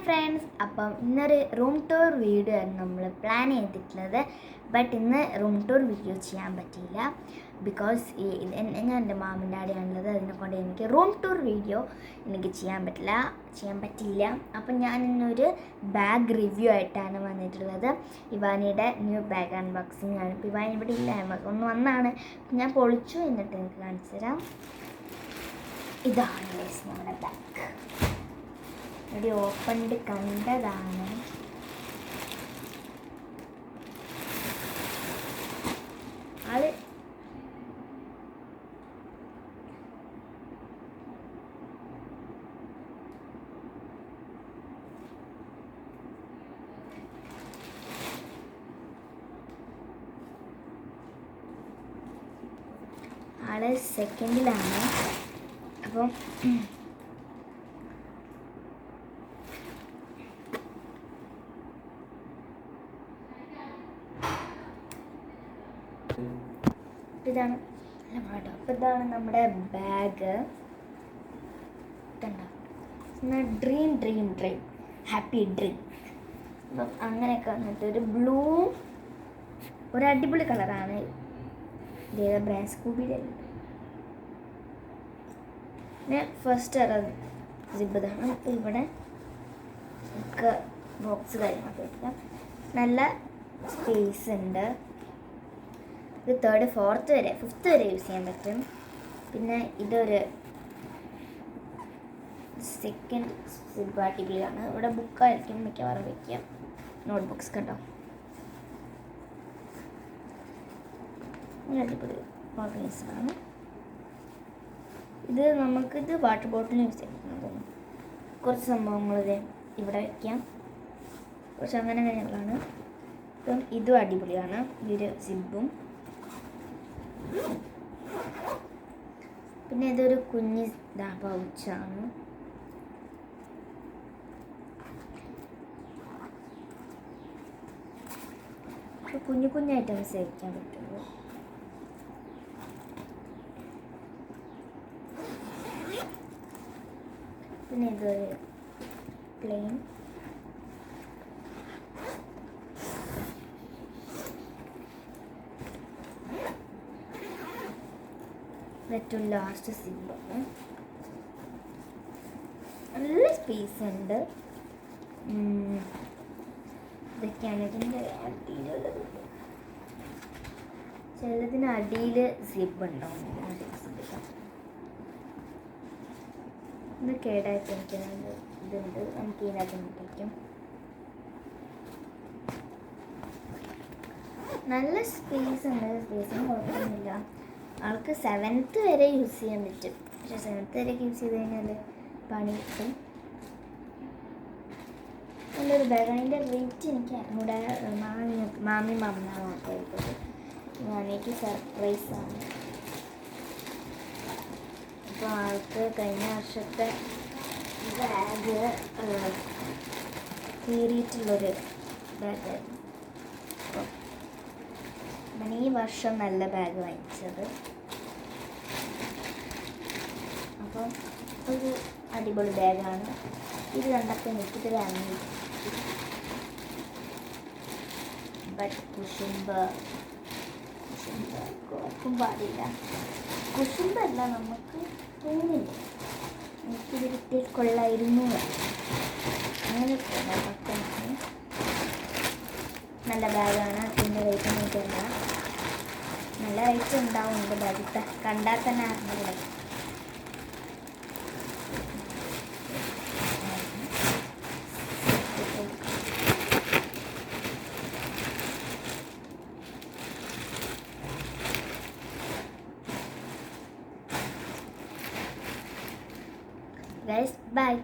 Friends, അപ്പം ഇന്നൊരു room tour video ആണ് നമ്മൾ പ്ലാൻ ചെയ്തിട്ടുള്ളത്. ബട്ട് ഇന്ന് റൂം ടൂർ വീഡിയോ ചെയ്യാൻ പറ്റിയില്ല. ബിക്കോസ് ഞാൻ എൻ്റെ മാമിൻ്റെ അവിടെയാണുള്ളത്. അതിനെക്കൊണ്ട് എനിക്ക് റൂം ടൂർ വീഡിയോ എനിക്ക് ചെയ്യാൻ പറ്റില്ല. അപ്പം ഞാൻ ഇന്നൊരു ബാഗ് റിവ്യൂ ആയിട്ടാണ് വന്നിട്ടുള്ളത്. ഇവാനിയുടെ ന്യൂ ബാഗ് അൺബോക്സിങ് ആണ്. ഇപ്പോൾ ഇവാനി ഇവിടെ ഇല്ല, ഒന്ന് വന്നാണ്. ഞാൻ പൊളിച്ചു എന്നിട്ട് എനിക്ക് കാണിച്ചു തരാം. ഇതാണ് നമ്മുടെ ബാഗ്. ഇവിടെ ഓപ്പൺഡ് കണ്ടതാണ്. ആള് സെക്കൻഡിലാണ്. അപ്പം ഇതാണ് ഇതാണ് നമ്മുടെ ബാഗ്. Dream happy dream. അപ്പം അങ്ങനെയൊക്കെ വന്നിട്ട് ഒരു ബ്ലൂ, ഒരു അടിപൊളി കളറാണ്. ഇതേതാ ബ്രാൻഡ്? സ്കൂബിയുടെ. പിന്നെ ഫസ്റ്റ് സിബ് ഇതാണ്. അപ്പോൾ ഇവിടെ നമുക്ക് ബോക്സ് കാര്യങ്ങളൊക്കെ വയ്ക്കാം. നല്ല സ്പേസ് ഉണ്ട്. ഇത് 3rd 4th വരെ 5th വരെ യൂസ് ചെയ്യാൻ പറ്റും. പിന്നെ ഇതൊരു സെക്കൻഡ് സിബ് അടിപൊളിയാണ്. ഇവിടെ ബുക്കായിരിക്കും മിക്കവാറും വയ്ക്കുക, നോട്ട് ബുക്സ് കേട്ടോ. അടിപൊളി ഓർഗനൈസറാണ് ഇത്. നമുക്കിത് വാട്ടർ ബോട്ടിൽ യൂസ് ചെയ്യാൻ കുറച്ച് സംഭവങ്ങൾ ഇവിടെ വയ്ക്കാം. കുറച്ച് അങ്ങനെ കാര്യങ്ങളാണ്. ഇപ്പം ഇതും അടിപൊളിയാണ്. ഇതൊരു സിബും. പിന്നെ ഇതൊരു കുഞ്ഞ് പൗച്ചാണ്. കുഞ്ഞു ഐറ്റംസ് വയ്ക്കാൻ പറ്റുള്ളൂ. പിന്നെ ഇതൊരു പ്ലെയിൻ. ഏറ്റവും ലാസ്റ്റ് സിബാണ്. നല്ല സ്പേസ് ഉണ്ട്. ഇതൊക്കെയാണ് ഇതിൻ്റെ അടിയിലുള്ളത്. ചിലതിന് അടിയിൽ സിബ് ഉണ്ടാവും. ഇത് കേടായിട്ട് എനിക്കുന്നുണ്ട്. ഇതുണ്ട്, നമുക്ക് ഇതിനകത്ത് മുട്ടിക്കും. നല്ല സ്പേസ് ഉണ്ട്. സ്പേസിന് കുഴപ്പമൊന്നുമില്ല. ആൾക്ക് 7th വരെ യൂസ് ചെയ്യാൻ പറ്റും. പക്ഷേ 7th വരെ യൂസ് ചെയ്ത് കഴിഞ്ഞാൽ പണി കിട്ടും. നല്ലൊരു ബാഗ്. അതിൻ്റെ റേറ്റ് എനിക്ക് അറിഞ്ഞൂടെ. മാമി മാത്രമായിരിക്കും. എനിക്ക് സർപ്രൈസാണ്. അപ്പോൾ ആൾക്ക് കഴിഞ്ഞ വർഷത്തെ ബാഗ് കീറിയിട്ടുള്ളൊരു ബാഗായിരുന്നു. അപ്പോൾ ഈ വർഷം നല്ല ബാഗ് വാങ്ങിച്ചത്. അപ്പം ഒരു അടിപൊളി ബാഗാണ് ഇത്. കണ്ടപ്പോൾ എനിക്കിത് വാങ്ങി. ബട്ട് കുശുമ്പ് പാടില്ല. കുശുമ്പല്ല, നമുക്ക് തോന്നില്ല എനിക്കിത് കിട്ടിയാൽ കൊള്ളായിരുന്നു. അങ്ങനെ നല്ല ബാഗാണ്. പിന്നെ റേറ്റ് നോക്കില്ല, നല്ല റേറ്റ് ഉണ്ടാവും. എൻ്റെ ബാഗ് കണ്ടാൽ തന്നെ അറിഞ്ഞില്ല. Guys, bye.